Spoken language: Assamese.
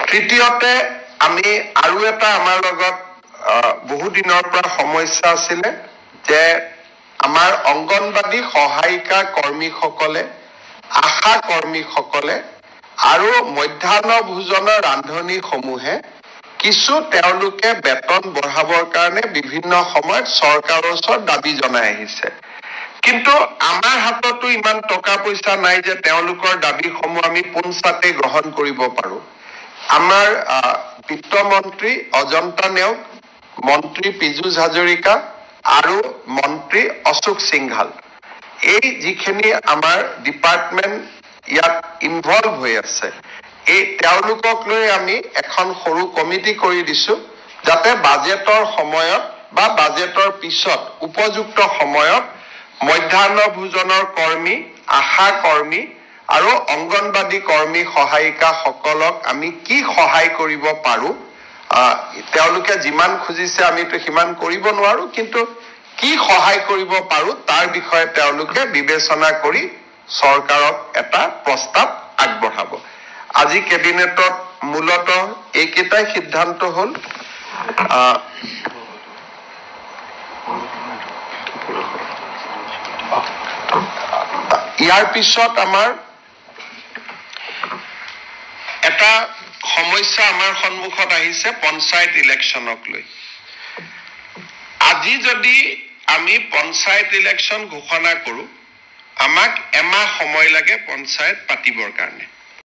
তৃতীয়তে আমি আৰু এটা আমাৰ লগত বহু দিনৰ পৰা সমস্যা আছিলে যে আমাৰ অংগনবাদী সহায়িকা কৰ্মীসকলে আশা কৰ্মীসকলে আৰু মধ্যাহ্ন ভোজনৰ ৰান্ধনীসমূহে কিছু তেওঁলোকে বেতন বঢ়াবৰ কাৰণে বিভিন্ন সময়ত চৰকাৰৰ ওচৰত দাবী জনাই আহিছে কিন্তু আমাৰ হাততো ইমান টকা পইচা নাই যে তেওঁলোকৰ দাবীসমূহ আমি পোনছাতে গ্ৰহণ কৰিব পাৰো আমাৰ বিত্তমন্ত্ৰী অজন্তা নেওগ মন্ত্ৰী পীযুষ হাজৰিকা আৰু মন্ত্ৰী অশোক সিংঘাল এই যিখিনি আমাৰ ডিপাৰ্টমেন্ট ইয়াত ইনভলভ হৈ আছে এই তেওঁলোকক লৈ আমি এখন সৰু কমিটি কৰি দিছো যাতে বাজেটৰ সময়ত বা বাজেটৰ পিছত উপযুক্ত সময়ত মধ্যাহ্ন ভোজনৰ কৰ্মী আশা কৰ্মী আৰু অংগনবাদী কৰ্মী সহায়িকা সকলক আমি কি সহায় কৰিব পাৰো তেওঁলোকে যিমান খুজিছে আমিতো সিমান কৰিব নোৱাৰো কিন্তু কি সহায় কৰিব পাৰো তাৰ বিষয়ে তেওঁলোকে বিবেচনা কৰি চৰকাৰক এটা প্ৰস্তাৱ আগবঢ়াব আজি কেবিনেটত মূলতঃ এইকেইটাই সিদ্ধান্ত হ'ল ইয়াৰ পিছত আমাৰ এটা সমস্যা আমাৰ সন্মুখত আহিছে পঞ্চায়ত ইলেকশ্যনক লৈ আজি যদি আমি পঞ্চায়ত ইলেকশ্যন ঘোষণা কৰো আমাক এমাহ সময় লাগে পঞ্চায়ত পাতিবৰ কাৰণে